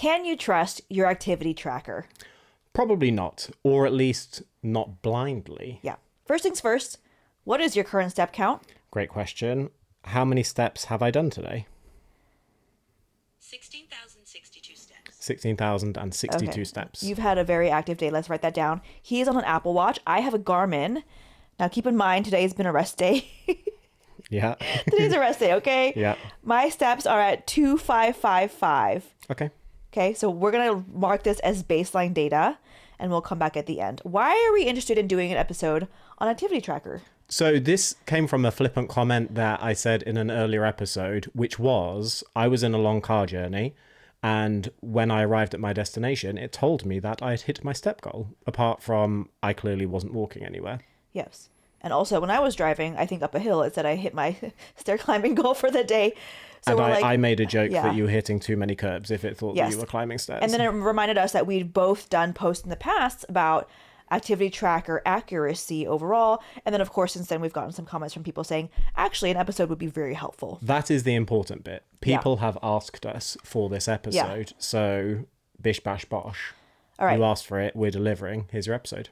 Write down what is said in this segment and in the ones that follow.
Can you trust your activity tracker? Probably not, or at least not blindly. Yeah. First things first, what is your current step count? Great question. How many steps have I done today? 16,062 steps. 16,062 steps. You've had a very active day. Let's write that down. He's on an Apple Watch. I have a Garmin. Now keep in mind, today's been a rest day. Yeah. Today's a rest day, okay? Yeah. My steps are at 2,555. Okay. Okay, so we're going to mark this as baseline data, and we'll come back at the end. Why are we interested in doing an episode on activity tracker? So this came from a flippant comment that I said in an earlier episode, which was, I was in a long car journey, and when I arrived at my destination, it told me that I had hit my step goal, apart from I clearly wasn't walking anywhere. Yes. And also, when I was driving, I think up a hill, it said I hit my stair climbing goal for the day. So and we're I made a joke yeah. that you were hitting too many curbs if it thought that you were climbing stairs. And then it reminded us that we'd both done posts in the past about activity tracker accuracy overall. And then, of course, since then, we've gotten some comments from people saying, actually, an episode would be very helpful. That is the important bit. People have asked us for this episode. So, bish, bash, bosh. All right. You asked for it. We're delivering. Here's your episode.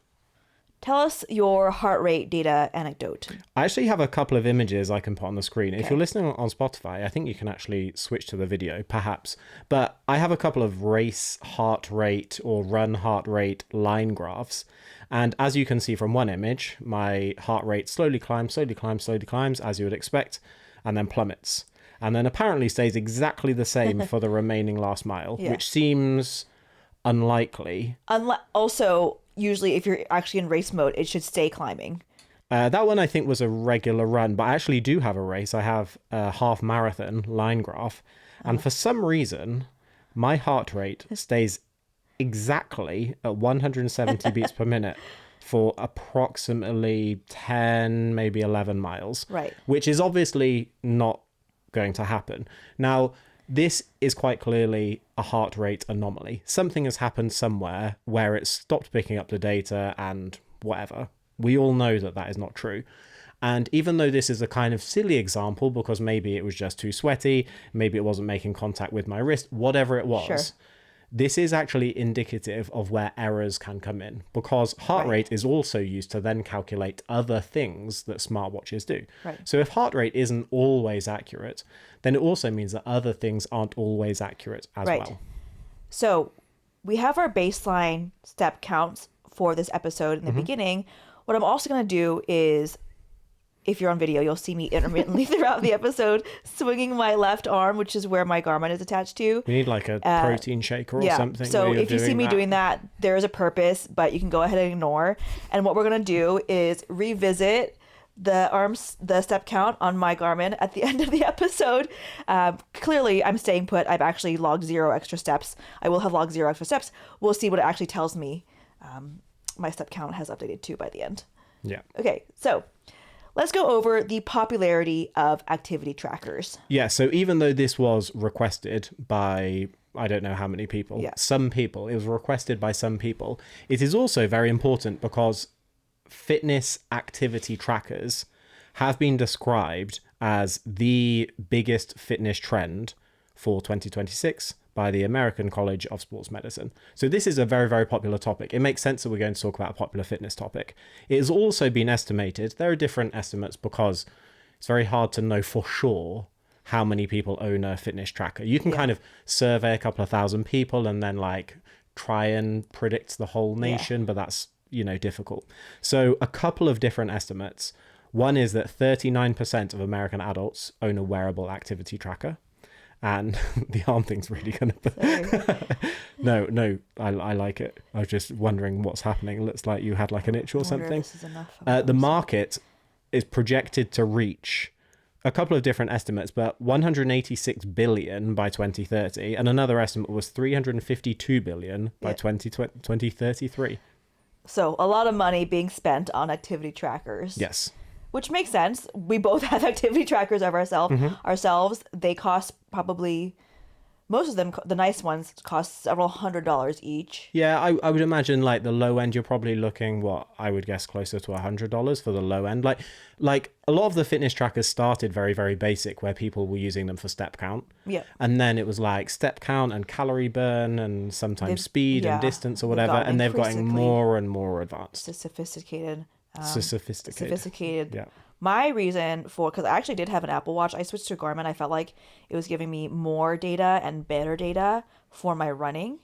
Tell us your heart rate data anecdote. I actually have a couple of images I can put on the screen. Okay. If you're listening on Spotify, I think you can actually switch to the video, perhaps. But I have a couple of race heart rate or run heart rate line graphs. And as you can see from one image, my heart rate slowly climbs, as you would expect, and then plummets. And then apparently stays exactly the same for the remaining last mile, which seems unlikely. Also, usually if you're actually in race mode, it should stay climbing. That one I think was a regular run, but I actually do have a race. I have a half marathon line graph. And for some reason, my heart rate stays exactly at 170 beats per minute for approximately 10, maybe 11 miles. Right. Which is obviously not going to happen. Now, this is quite clearly a heart rate anomaly. Something has happened somewhere where it's stopped picking up the data and whatever. We all know that that is not true. And even though this is a kind of silly example, because maybe it was just too sweaty, maybe it wasn't making contact with my wrist, whatever it was, this is actually indicative of where errors can come in, because heart rate is also used to then calculate other things that smartwatches do. So if heart rate isn't always accurate, then it also means that other things aren't always accurate as well. So we have our baseline step counts for this episode in the beginning. What I'm also going to do is, if you're on video, you'll see me intermittently throughout the episode swinging my left arm, which is where my Garmin is attached to. You need like a protein shaker or something. So if you see me doing that, there is a purpose, but you can go ahead and ignore. And what we're going to do is revisit the step count on my Garmin at the end of the episode. Clearly, I'm staying put. I've actually logged 0 extra steps. I will have logged 0 extra steps. We'll see what it actually tells me. My step count has updated too by the end. Yeah. Okay, so let's go over the popularity of activity trackers. Yeah, so even though this was requested by, I don't know how many people, some people, it was requested by some people, it is also very important because fitness activity trackers have been described as the biggest fitness trend for 2026 by the American College of Sports Medicine. So this is a very, very popular topic. It makes sense that we're going to talk about a popular fitness topic. It has also been estimated, there are different estimates because it's very hard to know for sure how many people own a fitness tracker. You can kind of survey a couple of thousand people and then like try and predict the whole nation, but that's, you know, difficult. So a couple of different estimates. One is that 39% of American adults own a wearable activity tracker. And the arm thing's really going to... No, I like it. I was just wondering what's happening. It looks like you had like an itch or something. This is enough. The market is projected to reach a couple of different estimates, but 186 billion by 2030. And another estimate was 352 billion by 2033. So a lot of money being spent on activity trackers. Yes. Which makes sense. We both have activity trackers of ourselves. They cost probably most of them, the nice ones, cost several $100s each. Yeah, I would imagine like the low end, you're probably looking what I would guess closer to $100 for the low end. Like a lot of the fitness trackers started very, very basic, where people were using them for step count. Yeah. And then it was like step count and calorie burn and sometimes speed and distance or They've whatever. gotten And they've gotten increasingly more and more advanced. sophisticated. Sophisticated. Yeah. My reason for, because I actually did have an Apple Watch, I switched to Garmin. I felt like it was giving me more data and better data for my running,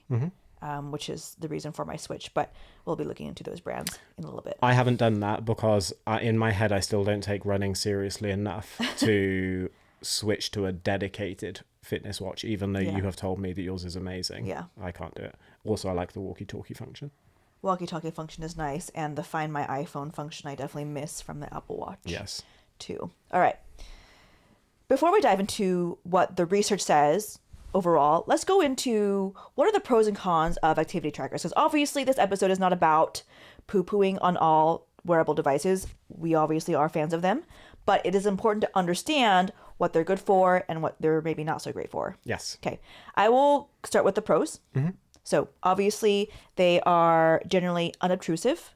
which is the reason for my switch. But we'll be looking into those brands in a little bit. I haven't done that because in my head, I still don't take running seriously enough to switch to a dedicated fitness watch, even though you have told me that yours is amazing. Yeah. I can't do it. Also, I like the walkie-talkie function. Walkie-talkie function is nice, and the Find My iPhone function I definitely miss from the Apple Watch. Yes. Too. All right. Before we dive into what the research says overall, let's go into what are the pros and cons of activity trackers. Because obviously this episode is not about poo-pooing on all wearable devices. We obviously are fans of them, but it is important to understand what they're good for and what they're maybe not so great for. Yes. Okay. I will start with the pros. So obviously they are generally unobtrusive.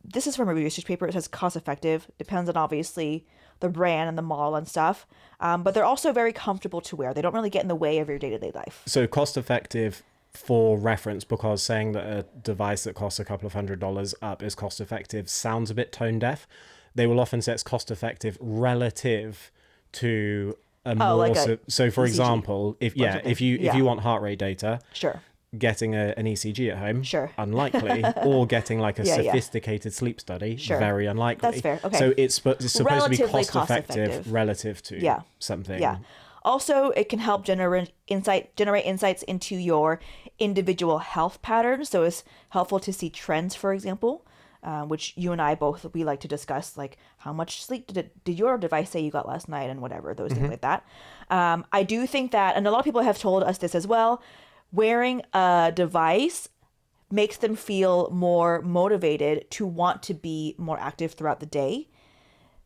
This is from a research paper. It says cost effective. Depends on obviously the brand and the model and stuff. But they're also very comfortable to wear. They don't really get in the way of your day-to-day life. So cost effective for reference, because saying that a device that costs a couple of $100s up is cost effective sounds a bit tone deaf. They will often say it's cost effective relative to so for ECG example, if you want heart rate data, Sure. getting an ECG at home, Sure. unlikely, or getting like a sophisticated sleep study, Sure. very unlikely. That's fair. Okay. So it's supposed to be Relatively cost effective relative to something. Yeah. Also, it can help generate insights into your individual health patterns. So it's helpful to see trends, for example, which you and I both, we like to discuss, like how much sleep did your device say you got last night and whatever, those things like that. I do think that, and a lot of people have told us this as well, wearing a device makes them feel more motivated to want to be more active throughout the day.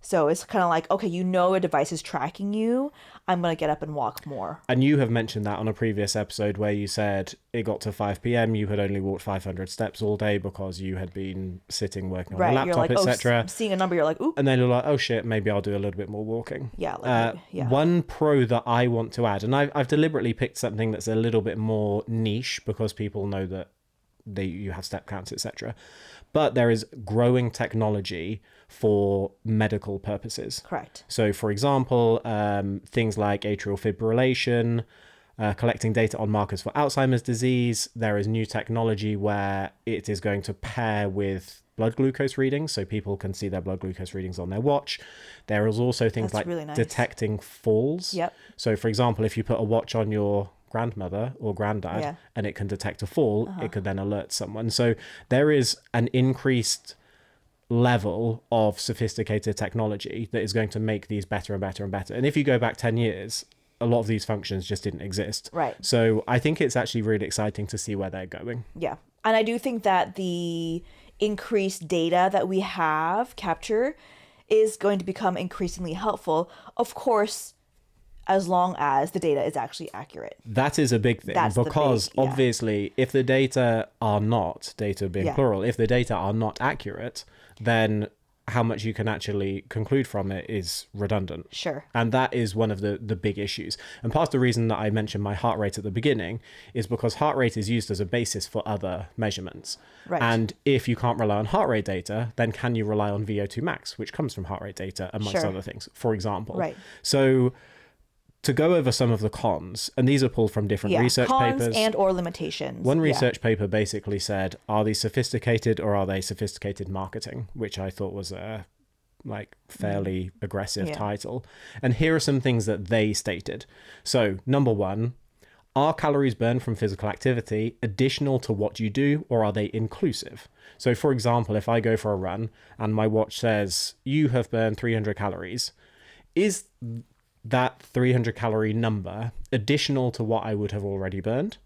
So it's kind of like, okay, a device is tracking you. I'm going to get up and walk more. And you have mentioned that on a previous episode where you said it got to 5 p.m. You had only walked 500 steps all day because you had been sitting working on a laptop, etc. Seeing a number, you're like, ooh. And then you're like, oh shit, maybe I'll do a little bit more walking. Yeah. One pro that I want to add, and I've deliberately picked something that's a little bit more niche because people know that you have step counts, etc. But there is growing technology for medical purposes. Correct. So, for example, things like atrial fibrillation, collecting data on markers for Alzheimer's disease. There is new technology where it is going to pair with blood glucose readings, so people can see their blood glucose readings on their watch. There is also things like really nice. detecting falls. Yep. So, for example, if you put a watch on your grandmother or granddad and it can detect a fall, it could then alert someone. So there is an increased level of sophisticated technology that is going to make these better and better and better. And if you go back 10 years, a lot of these functions just didn't exist. Right. So I think it's actually really exciting to see where they're going. Yeah. And I do think that the increased data that we have capture is going to become increasingly helpful. Of course, as long as the data is actually accurate. That is a big thing because obviously if the data are not, data being plural, if the data are not accurate, then how much you can actually conclude from it is redundant. Sure. And that is one of the big issues. And part of the reason that I mentioned my heart rate at the beginning is because heart rate is used as a basis for other measurements. Right. And if you can't rely on heart rate data, then can you rely on VO2 max, which comes from heart rate data, amongst other things, for example. Right. So to go over some of the cons, and these are pulled from different research cons papers. and or limitations. One research paper basically said, are these sophisticated or are they sophisticated marketing? Which I thought was a fairly aggressive title. And here are some things that they stated. So number one, are calories burned from physical activity additional to what you do, or are they inclusive? So for example, if I go for a run and my watch says you have burned 300 calories, is that 300 calorie number additional to what I would have already burned?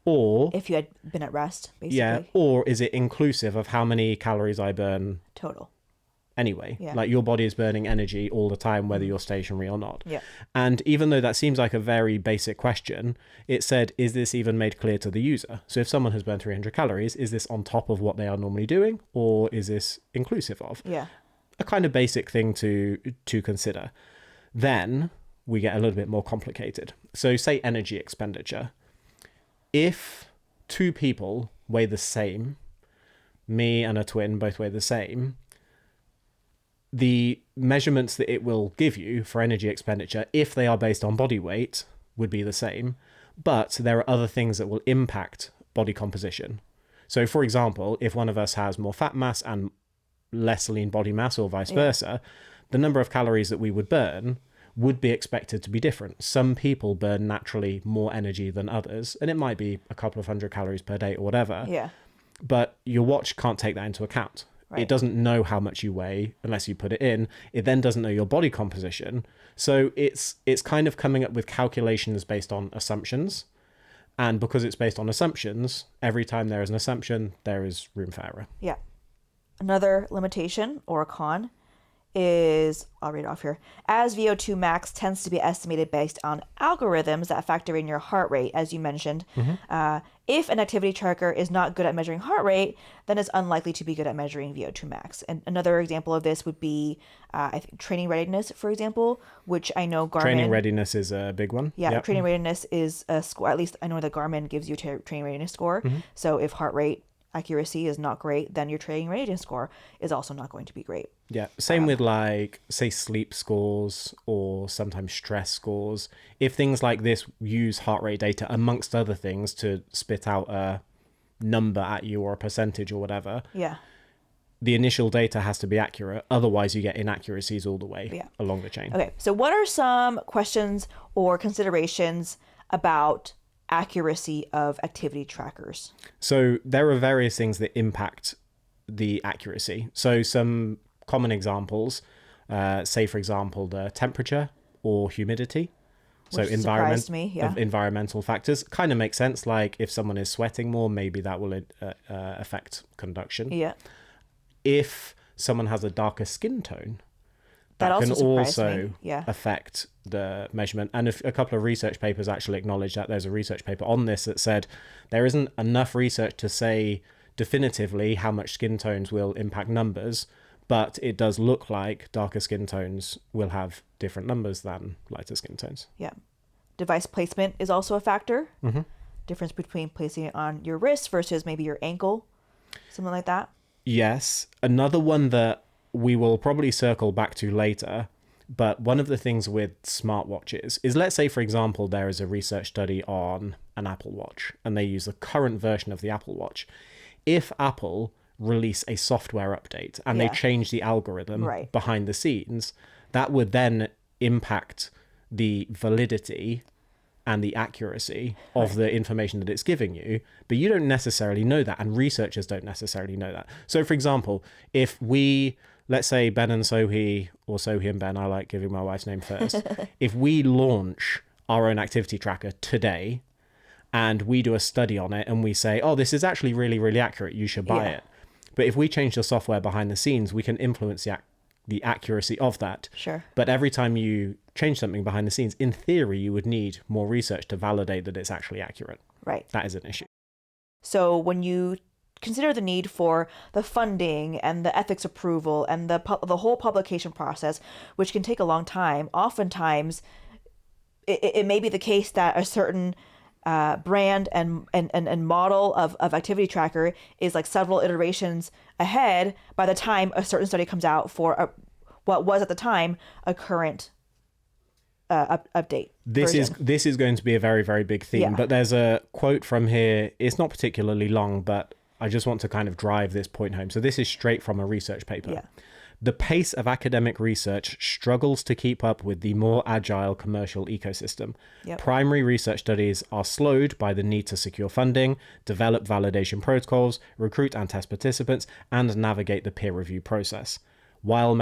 Or if you had been at rest, basically. Yeah, or is it inclusive of how many calories I burn total? anyway. Yeah. Like your body is burning energy all the time, whether you're stationary or not. Yeah. And even though that seems like a very basic question, it said, is this even made clear to the user? So if someone has burned 300 calories, is this on top of what they are normally doing, or is this inclusive of? Yeah. A kind of basic thing to consider. Then we get a little bit more complicated. So say energy expenditure. If two people weigh the same, me and a twin both weigh the same, the measurements that it will give you for energy expenditure, if they are based on body weight, would be the same. But there are other things that will impact body composition. So for example, if one of us has more fat mass and less lean body mass, or vice versa, the number of calories that we would burn would be expected to be different. Some people burn naturally more energy than others, and it might be a couple of hundred calories per day or whatever. Yeah. But your watch can't take that into account. It doesn't know how much you weigh unless you put it in. It then doesn't know your body composition. So it's kind of coming up with calculations based on assumptions. And because it's based on assumptions, every time there is an assumption, there is room for error. Yeah. Another limitation or a con is, I'll read it off here, as VO2 max tends to be estimated based on algorithms that factor in your heart rate, as you mentioned. If an activity tracker is not good at measuring heart rate, then it's unlikely to be good at measuring VO2 max. And another example of this would be, I think, training readiness, for example, which I know Garmin... Training readiness is a big one. Yeah, training readiness is a score. At least I know that Garmin gives you a training readiness score. So if heart rate accuracy is not great, then your training readiness score is also not going to be great. Yeah, same with like, say, sleep scores or sometimes stress scores. If things like this use heart rate data, amongst other things, to spit out a number at you or a percentage or whatever, the initial data has to be accurate. Otherwise, you get inaccuracies all the way along the chain. Okay, so what are some questions or considerations about accuracy of activity trackers? So there are various things that impact the accuracy. So some common examples, say for example, the temperature or humidity. So environmental factors kind of make sense. Like if someone is sweating more, maybe that will affect conduction. Yeah. If someone has a darker skin tone, that can also affect the measurement. And a couple of research papers actually acknowledge that. There's a research paper on this that said there isn't enough research to say definitively how much skin tones will impact numbers, but it does look like darker skin tones will have different numbers than lighter skin tones. Yeah. Device placement is also a factor. Difference between placing it on your wrist versus maybe your ankle, something like that. Yes. Another one that we will probably circle back to later, but one of the things with smartwatches is, let's say, for example, there is a research study on an Apple Watch and they use the current version of the Apple Watch. If Apple release a software update and they change the algorithm behind the scenes, that would then impact the validity and the accuracy of the information that it's giving you, but you don't necessarily know that, and researchers don't necessarily know that. So for example, if we, let's say Ben and Sohi, or Sohi and Ben, I like giving my wife's name first, if we launch our own activity tracker today and we do a study on it and we say, oh, this is actually really, really accurate, you should buy it. But if we change the software behind the scenes, we can influence the accuracy of that. Sure. But every time you change something behind the scenes, in theory, you would need more research to validate that it's actually accurate. Right. That is an issue. So when you consider the need for the funding and the ethics approval and the whole publication process, which can take a long time, oftentimes it may be the case that a certain brand and model of activity tracker is like several iterations ahead by the time a certain study comes out for what was at the time a current update. This is going to be a very, very big theme, but there's a quote from here. It's not particularly long, but I just want to kind of drive this point home. So this is straight from a research paper. The pace of academic research struggles to keep up with the more agile commercial ecosystem. Primary research studies are slowed by the need to secure funding, develop validation protocols, recruit and test participants, and navigate the peer review process. While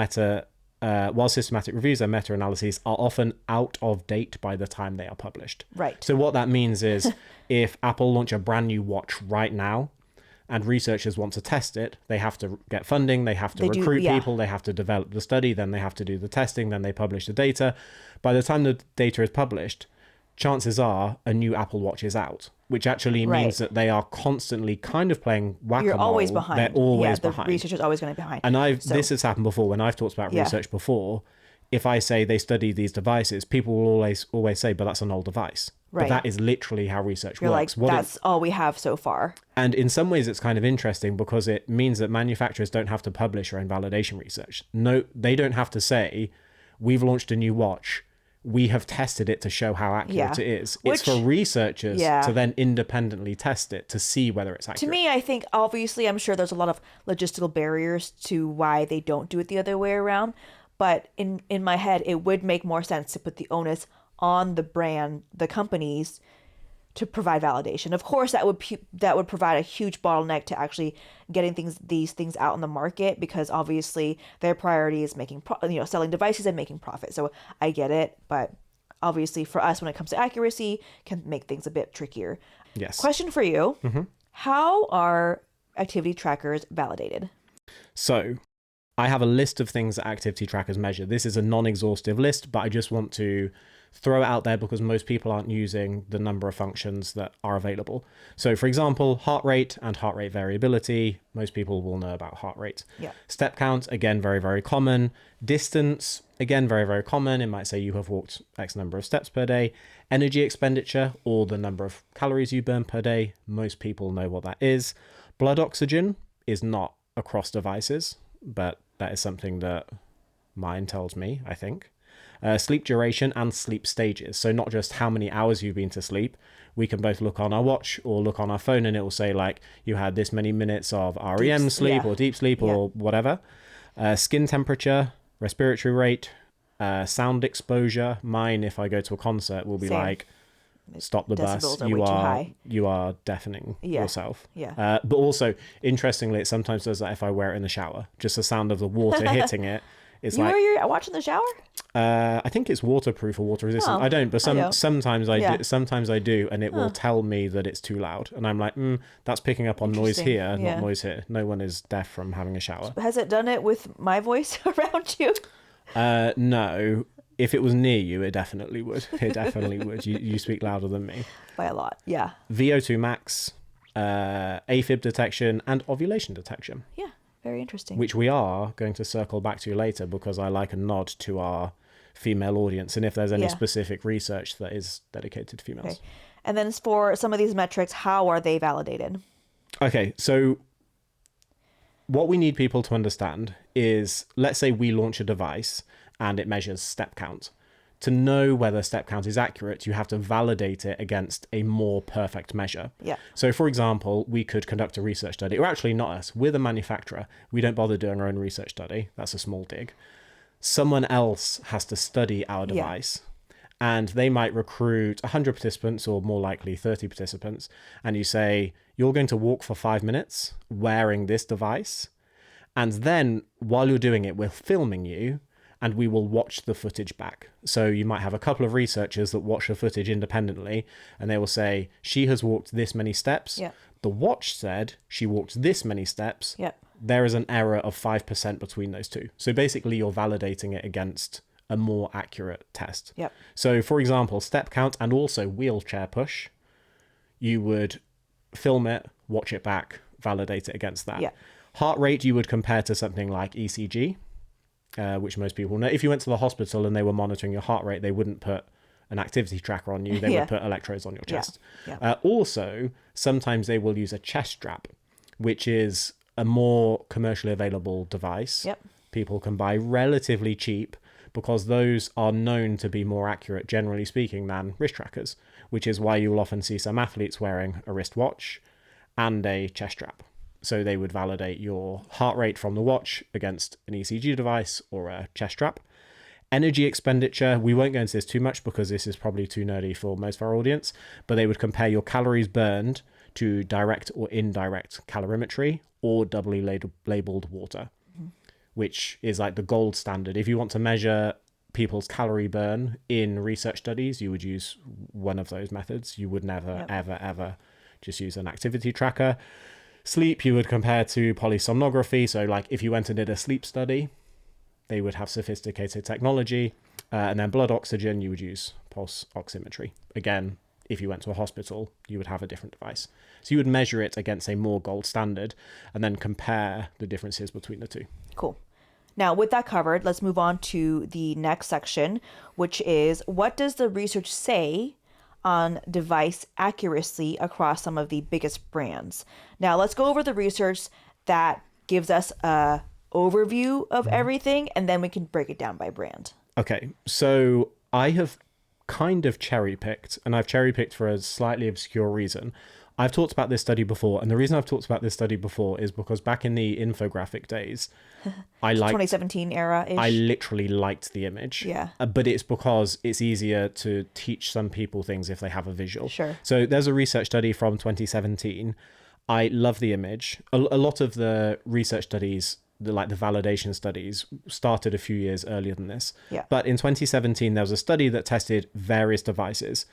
systematic reviews and meta-analyses are often out of date by the time they are published. Right. So what that means is if Apple launch a brand new watch right now, and researchers want to test it, they have to get funding, they have to They recruit yeah. people, they have to develop the study, then they have to do the testing, then they publish the data. By the time the data is published, chances are a new Apple Watch is out, which actually means that they are constantly kind of playing whack-a-mole. You're always behind. They're always the behind. Researcher's always going to be behind. And this has happened before when I've talked about research before. If I say they study these devices, people will always say, but that's an old device. Right. But that is literally how research works. Like, that's all we have so far. And in some ways, it's kind of interesting because it means that manufacturers don't have to publish their own validation research. No, they don't have to say, we've launched a new watch. We have tested it to show how accurate it is. It's for researchers to then independently test it to see whether it's accurate. To me, I think, obviously, I'm sure there's a lot of logistical barriers to why they don't do it the other way around. But in my head, it would make more sense to put the onus on the brand, the companies, to provide validation. Of course, that would provide a huge bottleneck to actually getting these things out in the market, because obviously their priority is selling devices and making profit. So I get it, but obviously for us, when it comes to accuracy, can make things a bit trickier. Yes. Question for you: How are activity trackers validated? So, I have a list of things that activity trackers measure. This is a non-exhaustive list, but I just want to throw it out there because most people aren't using the number of functions that are available. So, for example, heart rate and heart rate variability. Most people will know about heart rate. Yeah. Step count, again, very, very common. Distance, again, very, very common. It might say you have walked X number of steps per day. Energy expenditure, or the number of calories you burn per day. Most people know what that is. Blood oxygen is not across devices, but that is something that mine tells me, I think. Sleep duration and sleep stages. So not just how many hours you've been to sleep. We can both look on our watch or look on our phone and it will say like you had this many minutes of REM sleep or deep sleep or whatever. Skin temperature, respiratory rate, sound exposure. Mine, if I go to a concert, will be like, stop the bus. You are deafening yourself. Yeah. But also, interestingly, it sometimes does that if I wear it in the shower. Just the sound of the water hitting it. It's you wear your watch in the shower? I think it's waterproof or water resistant. I don't, but sometimes I do. Sometimes I do, and it will tell me that it's too loud, and I'm like, that's picking up on noise here, not noise here. No one is deaf from having a shower. Has it done it with my voice around you? No. If it was near you, it definitely would. It definitely would. You speak louder than me. By a lot, yeah. VO2 max, AFib detection, and ovulation detection. Yeah, very interesting. Which we are going to circle back to later because I like a nod to our female audience and if there's any specific research that is dedicated to females. Okay. And then for some of these metrics, how are they validated? Okay, so what we need people to understand is, let's say we launch a device and it measures step count. To know whether step count is accurate, you have to validate it against a more perfect measure. Yeah. So, for example, we could conduct a research study, or actually not us, we're the manufacturer. We don't bother doing our own research study. That's a small dig. Someone else has to study our device, and they might recruit 100 participants, or more likely 30 participants, and you say, you're going to walk for 5 minutes wearing this device, and then while you're doing it, we're filming you, and we will watch the footage back. So you might have a couple of researchers that watch the footage independently, and they will say, she has walked this many steps. Yeah. The watch said she walked this many steps. Yeah. There is an error of 5% between those two. So basically you're validating it against a more accurate test. Yep. So for example, step count and also wheelchair push, you would film it, watch it back, validate it against that. Yeah. Heart rate you would compare to something like ECG. Which most people know. If you went to the hospital and they were monitoring your heart rate, they wouldn't put an activity tracker on you. They would put electrodes on your chest. Yeah. Also, sometimes they will use a chest strap, which is a more commercially available device. Yep. People can buy relatively cheap because those are known to be more accurate, generally speaking, than wrist trackers, which is why you will often see some athletes wearing a wristwatch and a chest strap. So they would validate your heart rate from the watch against an ECG device or a chest strap. Energy expenditure, we won't go into this too much because this is probably too nerdy for most of our audience, but they would compare your calories burned to direct or indirect calorimetry or doubly labeled water, which is like the gold standard. If you want to measure people's calorie burn in research studies, you would use one of those methods. You would never, ever just use an activity tracker. Sleep, you would compare to polysomnography. So like if you went and did a sleep study, they would have sophisticated technology. And then blood oxygen, you would use pulse oximetry. Again, if you went to a hospital, you would have a different device. So you would measure it against a more gold standard and then compare the differences between the two. Cool. Now, with that covered, let's move on to the next section, which is what does the research say on device accuracy across some of the biggest brands? Now, let's go over the research that gives us a overview of everything, and then we can break it down by brand. Okay, so I have kind of cherry-picked, and I've cherry-picked for a slightly obscure reason. I've talked about this study before, and the reason I've talked about this study before is because back in the infographic days, I liked 2017 era-ish. I literally liked the image. Yeah. But it's because it's easier to teach some people things if they have a visual. Sure. So there's a research study from 2017. I love the image. A lot of the research studies, the validation studies, started a few years earlier than this. Yeah. But in 2017, there was a study that tested various devices.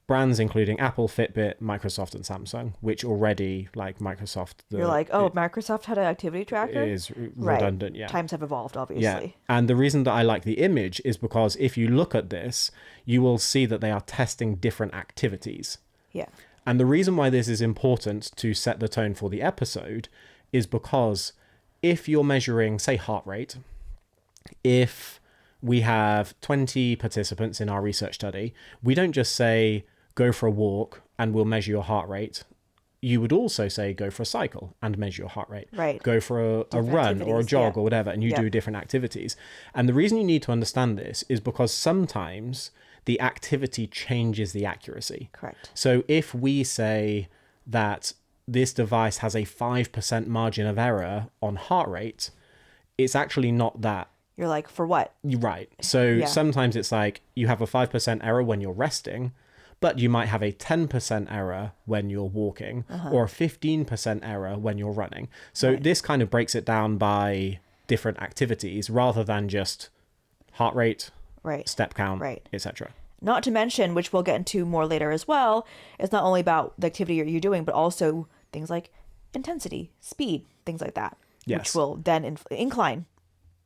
Brands including Apple, Fitbit, Microsoft, and Samsung, which already, like Microsoft... You're like, oh, Microsoft had an activity tracker? It is redundant, yeah. Times have evolved, obviously. Yeah. And the reason that I like the image is because if you look at this, you will see that they are testing different activities. Yeah. And the reason why this is important to set the tone for the episode is because if you're measuring, say, heart rate, if we have 20 participants in our research study, we don't just say, go for a walk and we'll measure your heart rate. You would also say, go for a cycle and measure your heart rate. Right. Go for a run or a jog or whatever, and you do different activities. And the reason you need to understand this is because sometimes the activity changes the accuracy. Correct. So if we say that this device has a 5% margin of error on heart rate, it's actually not that. You're like, for what? Right. So sometimes it's like you have a 5% error when you're resting, but you might have a 10% error when you're walking or a 15% error when you're running. So this kind of breaks it down by different activities rather than just heart rate, step count, etc. Not to mention, which we'll get into more later as well, it's not only about the activity you're doing, but also things like intensity, speed, things like that, which will then incline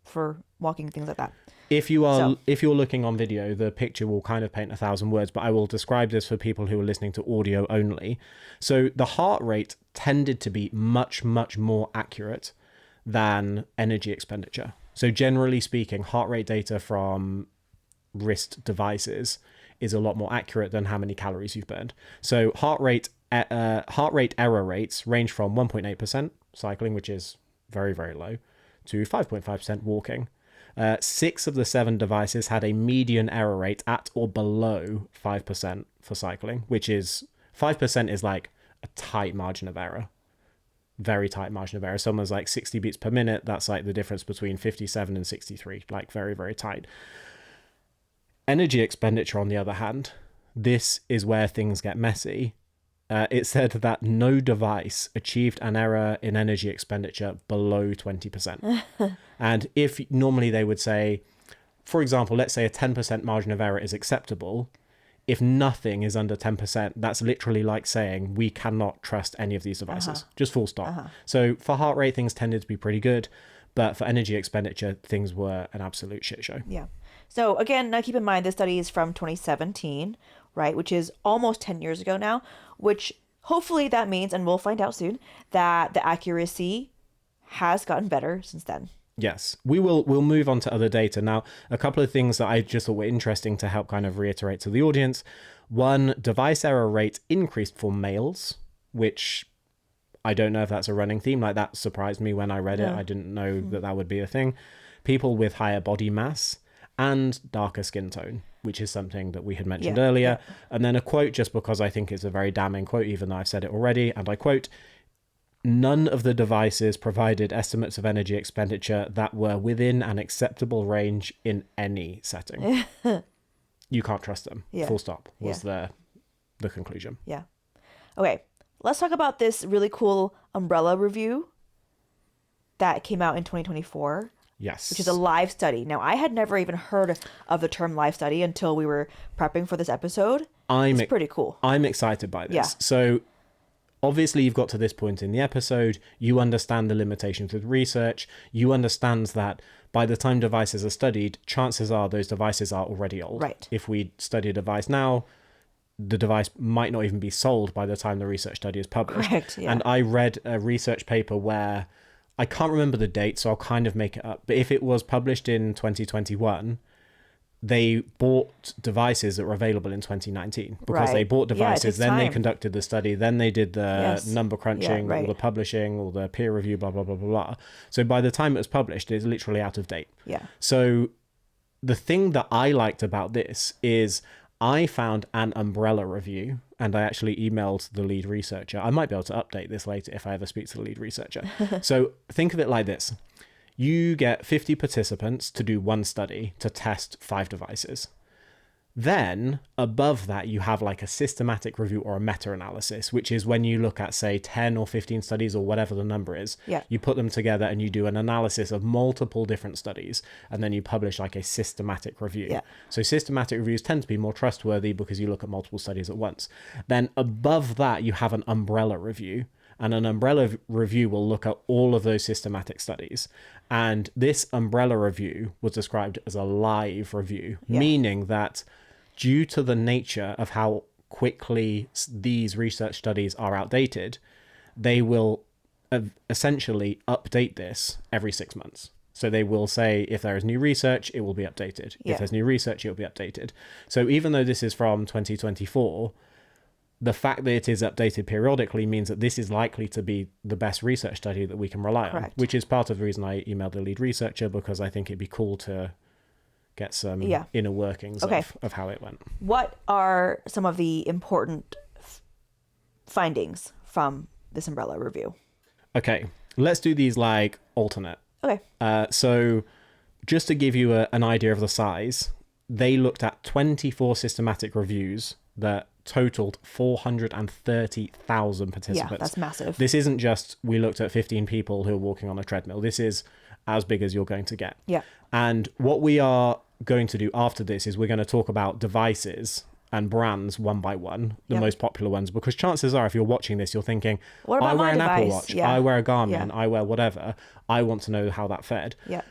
for walking, things like that. If you're looking on video, the picture will kind of paint 1,000 words, but I will describe this for people who are listening to audio only. So the heart rate tended to be much, much more accurate than energy expenditure. So generally speaking, heart rate data from wrist devices is a lot more accurate than how many calories you've burned. So heart rate error rates range from 1.8% cycling, which is very, very low, to 5.5% walking. 6 of the 7 devices had a median error rate at or below 5% for cycling, which is 5% is like a tight margin of error. Very tight margin of error. Someone's like 60 beats per minute. That's like the difference between 57 and 63, like very, very tight. Energy expenditure, on the other hand, this is where things get messy. It said that no device achieved an error in energy expenditure below 20%. And if normally they would say, for example, let's say a 10% margin of error is acceptable. If nothing is under 10%, that's literally like saying we cannot trust any of these devices. Just full stop. So for heart rate, things tended to be pretty good. But for energy expenditure, things were an absolute shit show. Yeah. So again, now keep in mind, this study is from 2017, right? Which is almost 10 years ago now, which hopefully that means, and we'll find out soon, that the accuracy has gotten better since then. Yes, we'll move on to other data. Now, a couple of things that I just thought were interesting to help kind of reiterate to the audience. One, device error rate increased for males, which I don't know if that's a running theme. Like, that surprised me when I read it. I didn't know that would be a thing. People with higher body mass and darker skin tone, which is something that we had mentioned earlier. And then a quote, just because I think it's a very damning quote, even though I've said it already. And I quote, "None of the devices provided estimates of energy expenditure that were within an acceptable range in any setting." You can't trust them. Full stop was the conclusion. Yeah. Okay. Let's talk about this really cool umbrella review that came out in 2024. Yes. Which is a live study. Now, I had never even heard of the term live study until we were prepping for this episode. It's pretty cool. I'm excited by this. Yeah. So obviously you've got to this point in the episode, you understand the limitations with research, you understand that by the time devices are studied, chances are those devices are already old. Right. If we study a device now, the device might not even be sold by the time the research study is published. Correct, yeah. And I read a research paper where, I can't remember the date, so I'll kind of make it up, but if it was published in 2021, they bought devices that were available in 2019 because they bought devices, then they conducted the study, then they did the number crunching, all the publishing, all the peer review, blah, blah, blah, blah, blah. So by the time it was published, it's literally out of date. Yeah. So the thing that I liked about this is I found an umbrella review, and I actually emailed the lead researcher. I might be able to update this later if I ever speak to the lead researcher. So think of it like this. You get 50 participants to do one study to test 5 devices. Then above that, you have like a systematic review or a meta-analysis, which is when you look at, say, 10 or 15 studies or whatever the number is. Yeah. You put them together and you do an analysis of multiple different studies, and then you publish like a systematic review. Yeah. So systematic reviews tend to be more trustworthy because you look at multiple studies at once. Then above that, you have an umbrella review, and an umbrella review will look at all of those systematic studies. And this umbrella review was described as a live review, meaning that due to the nature of how quickly these research studies are outdated, they will essentially update this every 6 months. So they will say, if there is new research, it will be updated. If there's new research, it will be updated. So even though this is from 2024, the fact that it is updated periodically means that this is likely to be the best research study that we can rely on, which is part of the reason I emailed the lead researcher, because I think it'd be cool to get some inner workings of how it went. What are some of the important findings from this umbrella review? Okay, let's do these like alternate. Okay. So just to give you an idea of the size, they looked at 24 systematic reviews that totaled 430,000 participants. Yeah, that's massive. This isn't just we looked at 15 people who are walking on a treadmill. This is as big as you're going to get. Yeah. And what we are going to do after this is we're going to talk about devices and brands one by one, the most popular ones, because chances are if you're watching this, you're thinking, what about I wear an device? Apple Watch, I wear a Garmin, Yeah. I wear whatever. I want to know how that fared. Yeah.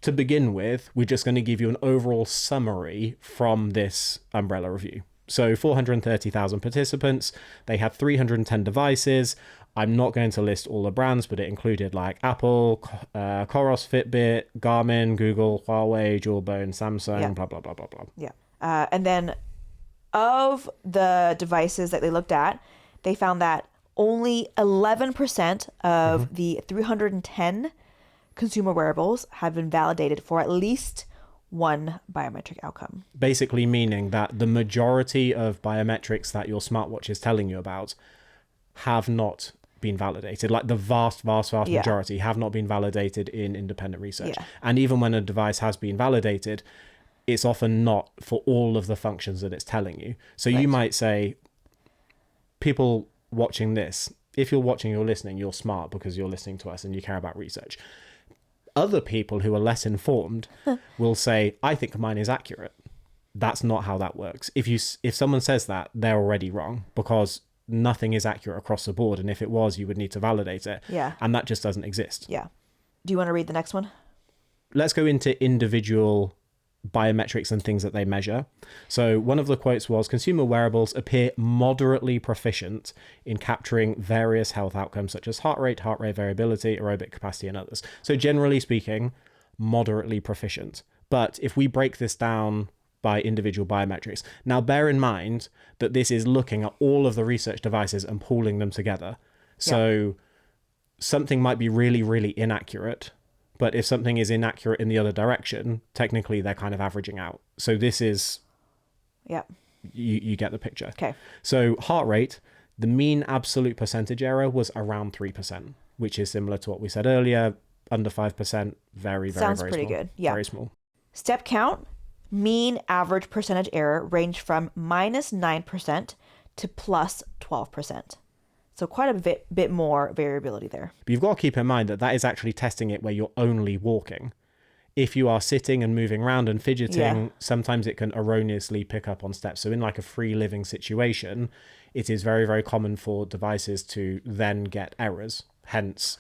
To begin with, we're just going to give you an overall summary from this umbrella review. So 430,000 participants, they had 310 devices. I'm not going to list all the brands, but it included like Apple, Coros, Fitbit, Garmin, Google, Huawei, Jawbone, Samsung, blah, blah, blah, blah, blah. Yeah. And then of the devices that they looked at, they found that only 11% of the 310 consumer wearables have been validated for at least one biometric outcome. Basically meaning that the majority of biometrics that your smartwatch is telling you about have not been validated. Like the vast majority have not been validated in independent research. Yeah. And even when a device has been validated, it's often not for all of the functions that it's telling you. So you might say, people watching this, if you're watching or listening, you're smart because you're listening to us and you care about research. Other people who are less informed will say, I think mine is accurate. That's not how that works. If someone says that, they're already wrong, because nothing is accurate across the board. And if it was, you would need to validate it. Yeah. And that just doesn't exist. Yeah. Do you want to read the next one? Let's go into individual biometrics and things that they measure. So one of the quotes was, consumer wearables appear moderately proficient in capturing various health outcomes such as heart rate variability, aerobic capacity, and others. So generally speaking, moderately proficient. But if we break this down by individual biometrics, now bear in mind that this is looking at all of the research devices and pooling them together. So something might be really, really inaccurate, but if something is inaccurate in the other direction, technically they're kind of averaging out. So this is, you get the picture. Okay. So heart rate, the mean absolute percentage error was around 3%, which is similar to what we said earlier, under 5%, very, very, Sounds very pretty small. good. Yeah. Very small. Step count, mean average percentage error ranged from -9% to +12%. So quite a bit more variability there. But you've got to keep in mind that that is actually testing it where you're only walking. if you are sitting and moving around and fidgeting, Yeah. sometimes it can erroneously pick up on steps. So in like a free living situation, it is very, very common for devices to then get errors. Hence,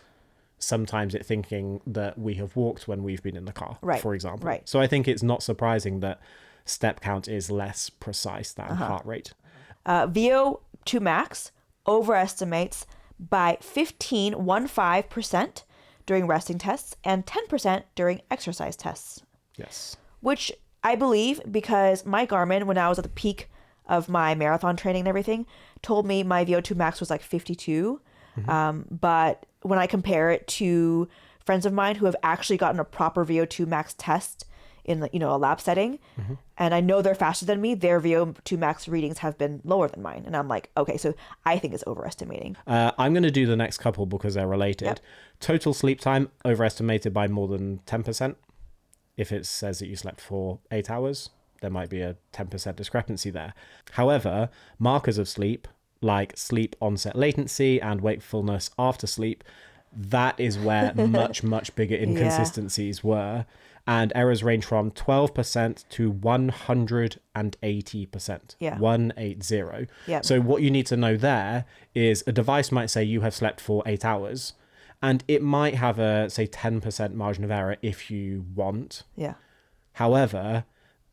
sometimes it thinking that we have walked when we've been in the car, Right. for example. Right. So I think it's not surprising that step count is less precise than heart rate. VO2 max overestimates by 15% during resting tests and 10% during exercise tests, Yes. which I believe because my Garmin, when I was at the peak of my marathon training and everything, told me my VO2 max was like 52. But when I compare it to friends of mine who have actually gotten a proper VO2 max test in a lab setting, and I know they're faster than me, their VO2 max readings have been lower than mine. And I'm like, okay, so I think it's overestimating. I'm going to do the next couple because they're related. Yep. Total sleep time overestimated by more than 10%. If it says that you slept for 8 hours, there might be a 10% discrepancy there. However, markers of sleep, like sleep onset latency and wakefulness after sleep, that is where much, much bigger inconsistencies were. And errors range from 12% to 180%. Yeah. 180. Yeah. So what you need to know there is a device might say you have slept for 8 hours, and it might have a, say, 10% margin of error if you want. Yeah. However,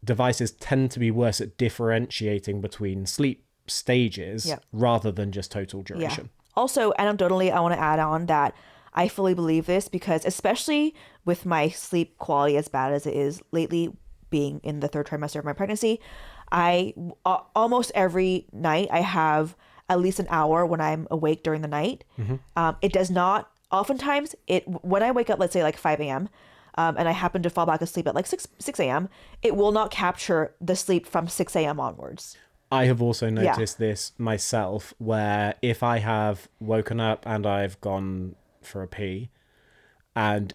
devices tend to be worse at differentiating between sleep stages rather than just total duration. Yeah. Also, anecdotally, I want to add on that I fully believe this because especially with my sleep quality as bad as it is lately, being in the third trimester of my pregnancy, I almost every night I have at least an hour when I'm awake during the night. It does not, oftentimes, when I wake up, let's say like 5 a.m., and I happen to fall back asleep at like 6 a.m., it will not capture the sleep from 6 a.m. onwards. I have also noticed this myself, where if I have woken up and I've gone for a pee, and